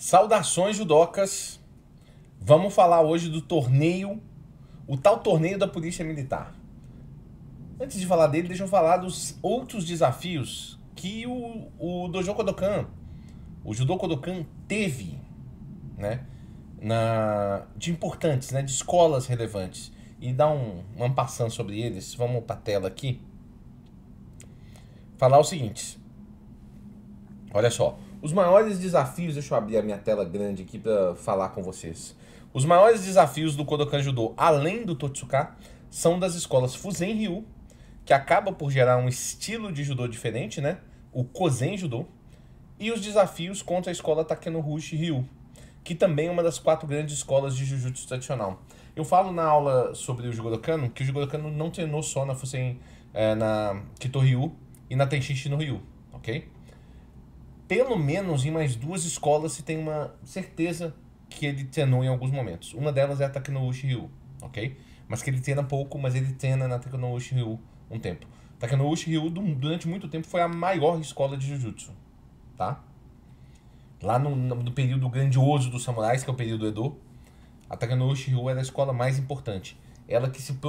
Saudações judocas. Vamos falar hoje do torneio, o tal torneio da Polícia Militar. Antes de falar dele, deixa eu falar dos outros desafios que o Dojo Kodokan, o Judô Kodokan teve, né, de importantes, né, de escolas relevantes. E dar uma passão sobre eles. Vamos para a tela aqui. Falar o seguinte. Olha só. Os maiores desafios... Deixa eu abrir a minha tela grande aqui para falar com vocês. Os maiores desafios do Kodokan Judô, além do Totsuka, são das escolas Fuzen Ryu, que acaba por gerar um estilo de judô diferente, né? O Kozen Judô. E os desafios contra a escola Takenobushi Ryu, que também é uma das 4 grandes escolas de Jujutsu tradicional. Eu falo na aula sobre o Jigoro Kano que o Jigoro Kano não treinou só na Fusen, na Kito Ryu e na Tenshinchi no Ryu, ok? Pelo menos em mais 2 escolas se tem uma certeza que ele treinou em alguns momentos. Uma delas é a Takenobushi Ryu, ok? Mas que ele treina pouco, mas ele treina na Takenobushi Ryu um tempo. Takenobushi Ryu durante muito tempo foi a maior escola de Jujutsu, tá? Lá no período grandioso dos samurais, que é o período Edo, a Takenobushi Ryu era a escola mais importante. Ela que se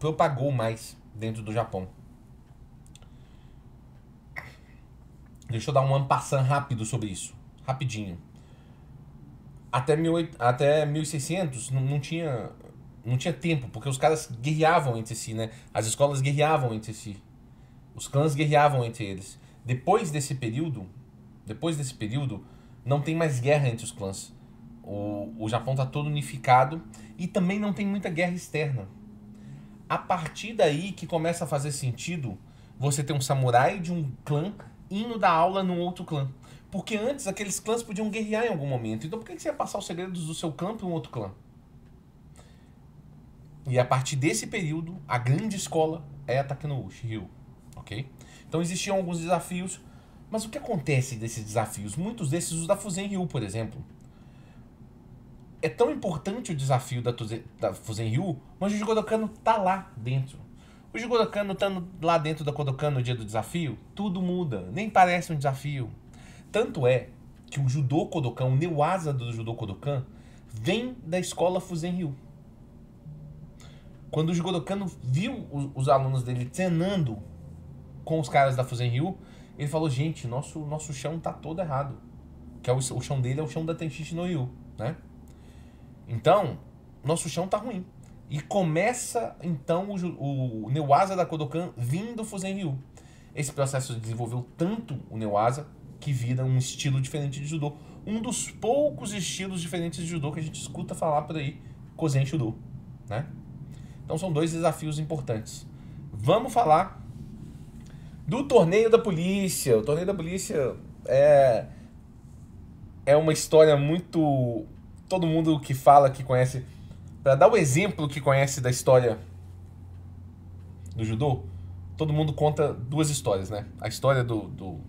propagou mais dentro do Japão. Deixa eu dar um ampassant rápido sobre isso. Rapidinho. Até 1600 não tinha tempo, porque os caras guerreavam entre si, né? As escolas guerreavam entre si. Os clãs guerreavam entre eles. Depois desse período, não tem mais guerra entre os clãs. O Japão está todo unificado e também não tem muita guerra externa. A partir daí que começa a fazer sentido você ter um samurai de um clã indo dar aula num outro clã. Porque antes aqueles clãs podiam guerrear em algum momento. Então por que você ia passar os segredos do seu clã para um outro clã? E a partir desse período, a grande escola é a Takenobushi Ryu, ok? Então existiam alguns desafios, mas o que acontece desses desafios? Muitos desses, os da Fuzen Ryu, por exemplo. É tão importante o desafio da Fuzen Ryu, mas o Jigoro Kano tá lá dentro. O Jigoro Kano estando lá dentro da Kodokan no dia do desafio, tudo muda, nem parece um desafio. Tanto é que o Judô Kodokan, o Neuasa do Judô Kodokan, vem da escola Fuzen Ryu. Quando o Jigoro Kano viu os alunos dele treinando com os caras da Fuzen Ryu, ele falou, gente, nosso chão tá todo errado. Que é o chão dele é o chão da Tenshinchi no Ryu, né? Então, nosso chão tá ruim. E começa, então, o Neuasa da Kodokan vindo do Fuzen Ryu. Esse processo desenvolveu tanto o Neuasa que vira um estilo diferente de judô. Um dos poucos estilos diferentes de judô que a gente escuta falar por aí, Kozen Judô, né? Então são 2 desafios importantes. Vamos falar do torneio da polícia. O torneio da polícia é uma história muito... Todo mundo que fala, que conhece... Para dar o exemplo que conhece da história do judô, todo mundo conta 2 histórias, né? A história do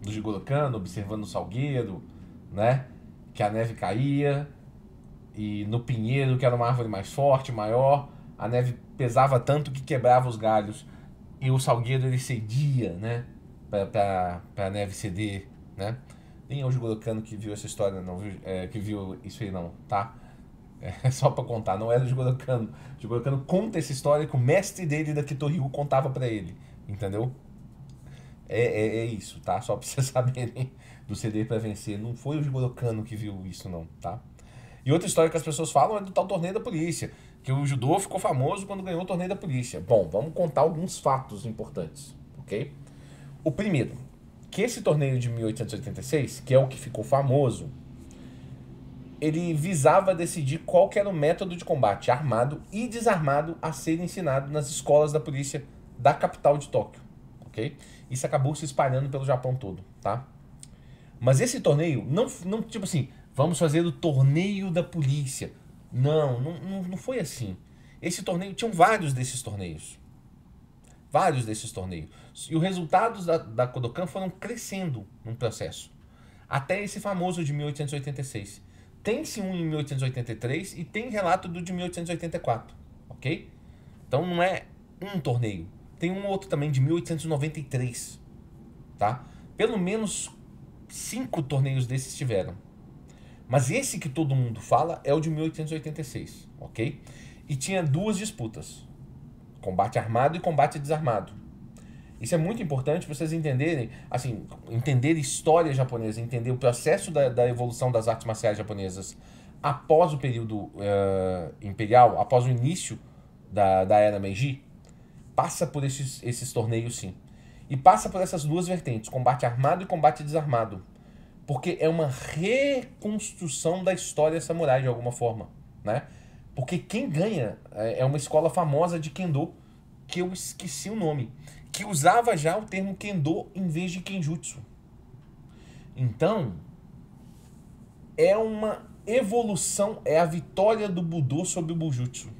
Jigoro Kano observando o salgueiro, né? Que a neve caía, e no pinheiro, que era uma árvore mais forte, maior, a neve pesava tanto que quebrava os galhos, e o salgueiro ele cedia, né? Pra a neve ceder, né? Nem é o Jigoro Kano que viu essa história, não, que viu isso aí, não, tá? É só pra contar, não era o Jigoro Kano. O Jigoro Kano conta essa história que o mestre dele da Kito Ryu contava pra ele, entendeu? É isso, tá? Só pra vocês saberem do ceder pra vencer. Não foi o Jigoro Kano que viu isso, não, tá? E outra história que as pessoas falam é do tal torneio da polícia, que o judô ficou famoso quando ganhou o torneio da polícia. Bom, vamos contar alguns fatos importantes, ok? O primeiro, que esse torneio de 1886, que é o que ficou famoso, ele visava decidir qual que era o método de combate armado e desarmado a ser ensinado nas escolas da polícia da capital de Tóquio, ok? Isso acabou se espalhando pelo Japão todo, tá? Mas esse torneio, não tipo assim, vamos fazer o torneio da polícia. Não foi assim. Esse torneio, tinham vários desses torneios. Vários desses torneios. E os resultados da Kodokan foram crescendo num processo. Até esse famoso de 1886. Tem-se um em 1883 e tem relato do de 1884, ok? Então não é um torneio. Tem um outro também de 1893, tá? Pelo menos 5 torneios desses tiveram. Mas esse que todo mundo fala é o de 1886, ok? E tinha duas disputas, combate armado e combate desarmado. Isso é muito importante para vocês entenderem, assim, entender história japonesa, entender o processo da evolução das artes marciais japonesas após o período imperial, após o início da era Meiji, passa por esses torneios sim. E passa por essas duas vertentes, combate armado e combate desarmado. Porque é uma reconstrução da história samurai de alguma forma, né? Porque quem ganha é uma escola famosa de Kendo, que eu esqueci o nome, que usava já o termo Kendo em vez de Kenjutsu. Então, é uma evolução, é a vitória do Budô sobre o Bujutsu.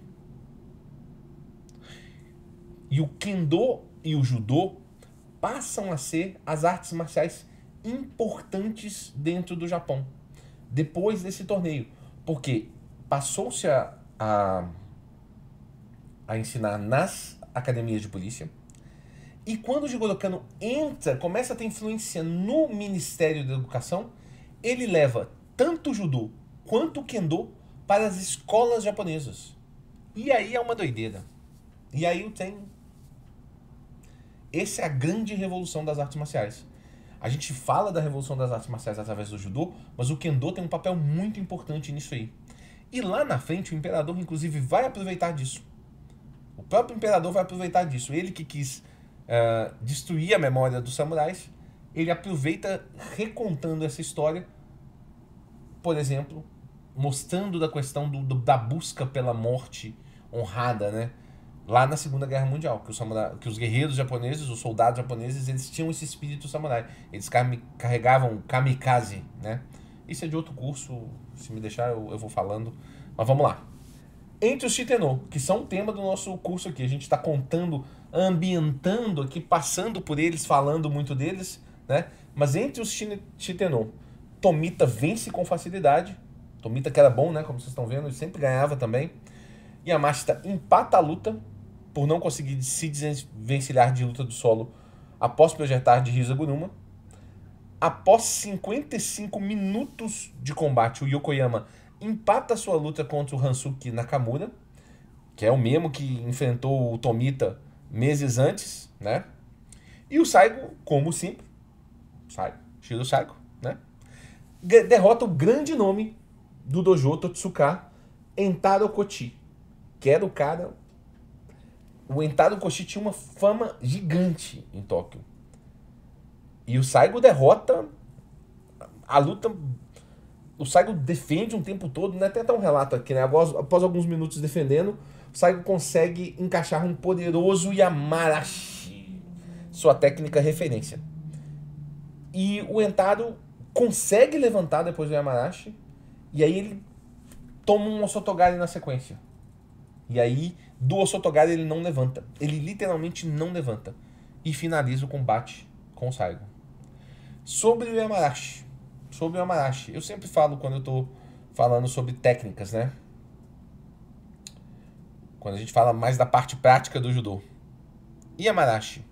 E o Kendo e o Judô passam a ser as artes marciais importantes dentro do Japão depois desse torneio, porque passou-se a ensinar nas academias de polícia, e quando o Jigoro Kano entra, começa a ter influência no Ministério da Educação, ele leva tanto o judô quanto o kendo para as escolas japonesas. E aí é uma doideira. E aí tem... Essa é a grande revolução das artes marciais. A gente fala da revolução das artes marciais através do judô, mas o kendo tem um papel muito importante nisso aí. E lá na frente o imperador, inclusive, vai aproveitar disso. O próprio imperador vai aproveitar disso. Ele que quis destruir a memória dos samurais, ele aproveita recontando essa história, por exemplo, mostrando da questão da busca pela morte honrada, né? Lá na Segunda Guerra Mundial, que os guerreiros japoneses, os soldados japoneses, eles tinham esse espírito samurai. Eles carregavam kamikaze, né? Isso é de outro curso, se me deixar eu vou falando. Mas vamos lá. Entre os Shitenno, que são o tema do nosso curso aqui, a gente está contando, ambientando aqui, passando por eles, falando muito deles, né? Mas entre os Shitenno, Tomita vence com facilidade. Tomita que era bom, né? Como vocês estão vendo, ele sempre ganhava também. Yamashita empata a luta por não conseguir se desvencilhar de luta do solo após projetar de Hisaguruma. Após 55 minutos de combate, o Yokoyama empata sua luta contra o Hansuki Nakamura, que é o mesmo que enfrentou o Tomita meses antes, né? E o Saigo, como sempre, Shiro Saigo, né? Derrota o grande nome do dojo Totsuka, Entaro Kochi, que era o cara... O Entaro Kochi tinha uma fama gigante em Tóquio. E o Saigo derrota a luta. O Saigo defende um tempo todo, né? Tem até um relato aqui, né? Após alguns minutos defendendo, o Saigo consegue encaixar um poderoso Yamarashi, sua técnica referência. E o Entaro consegue levantar depois do Yamarashi, e aí ele toma um Osotogari na sequência. E aí, do Osotogari ele não levanta. Ele literalmente não levanta. E finaliza o combate com o Saigo. Sobre o Yamarashi. Eu sempre falo quando eu tô falando sobre técnicas, né? Quando a gente fala mais da parte prática do judô. Yamarashi.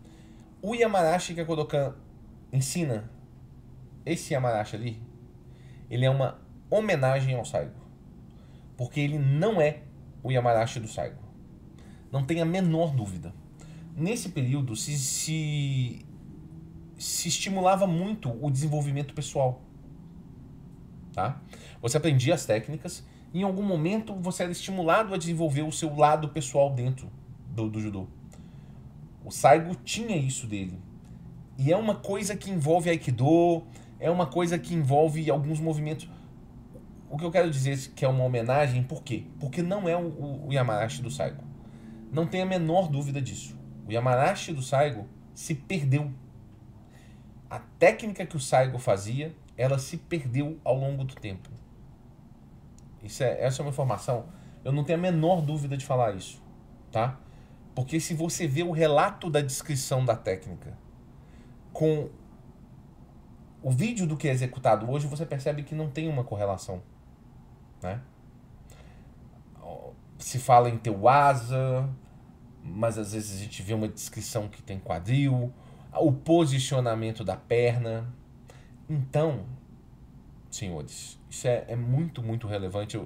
O Yamarashi que a Kodokan ensina, esse Yamarashi ali, ele é uma homenagem ao Saigo. Porque ele não é o Yamarashi do Saigo. Não tem a menor dúvida. Nesse período se estimulava muito o desenvolvimento pessoal. Tá? Você aprendia as técnicas e em algum momento você era estimulado a desenvolver o seu lado pessoal dentro do judô. O Saigo tinha isso dele. E é uma coisa que envolve Aikido, é uma coisa que envolve alguns movimentos. O que eu quero dizer é que é uma homenagem, por quê? Porque não é o Yamarashi do Saigo. Não tem a menor dúvida disso. O Yamarashi do Saigo se perdeu. A técnica que o Saigo fazia, ela se perdeu ao longo do tempo. Essa é uma informação. Eu não tenho a menor dúvida de falar isso. Tá? Porque se você vê o relato da descrição da técnica com o vídeo do que é executado hoje, você percebe que não tem uma correlação. Né? Se fala em Teuasa, mas às vezes a gente vê uma descrição que tem quadril, o posicionamento da perna. Então, senhores. Isso é muito, muito relevante.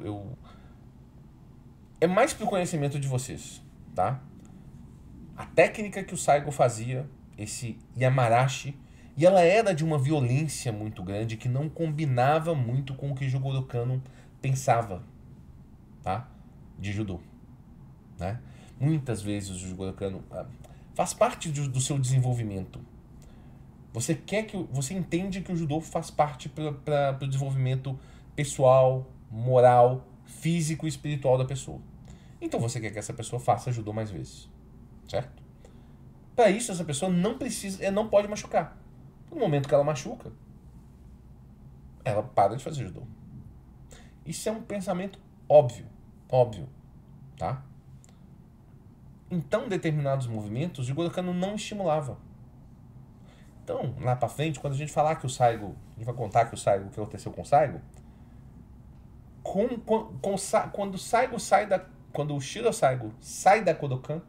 É mais pro conhecimento de vocês, tá? A técnica que o Saigo fazia, esse Yamarashi, e ela era de uma violência muito grande que não combinava muito com o que Jigoro Kano pensava, tá? De judô, né? Muitas vezes o Jigoro Kano faz parte do seu desenvolvimento. Você entende que o judô faz parte para o desenvolvimento pessoal, moral, físico e espiritual da pessoa. Então você quer que essa pessoa faça judô mais vezes, certo? Para isso essa pessoa não pode machucar. No momento que ela machuca, ela para de fazer judô. Isso é um pensamento óbvio, tá? Então determinados movimentos o Jigoro Kano não estimulava. Então, lá pra frente, quando a gente falar que o Saigo, a gente vai contar que o que aconteceu com o Saigo, quando o Shiro Saigo sai da Kodokan,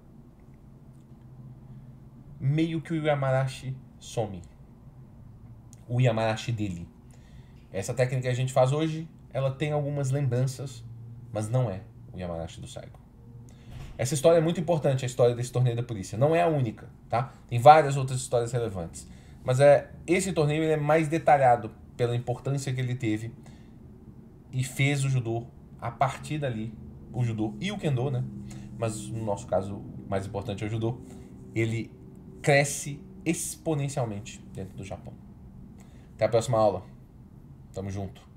meio que o Yamarashi some. O Yamarashi dele. Essa técnica que a gente faz hoje, ela tem algumas lembranças, mas não é o Yamarashi do Saigo. Essa história é muito importante, a história desse torneio da polícia. Não é a única, tá? Tem várias outras histórias relevantes. Mas esse torneio ele é mais detalhado pela importância que ele teve e fez o judô a partir dali, o judô e o kendo, né? Mas no nosso caso, o mais importante é o judô. Ele cresce exponencialmente dentro do Japão. Até a próxima aula. Tamo junto.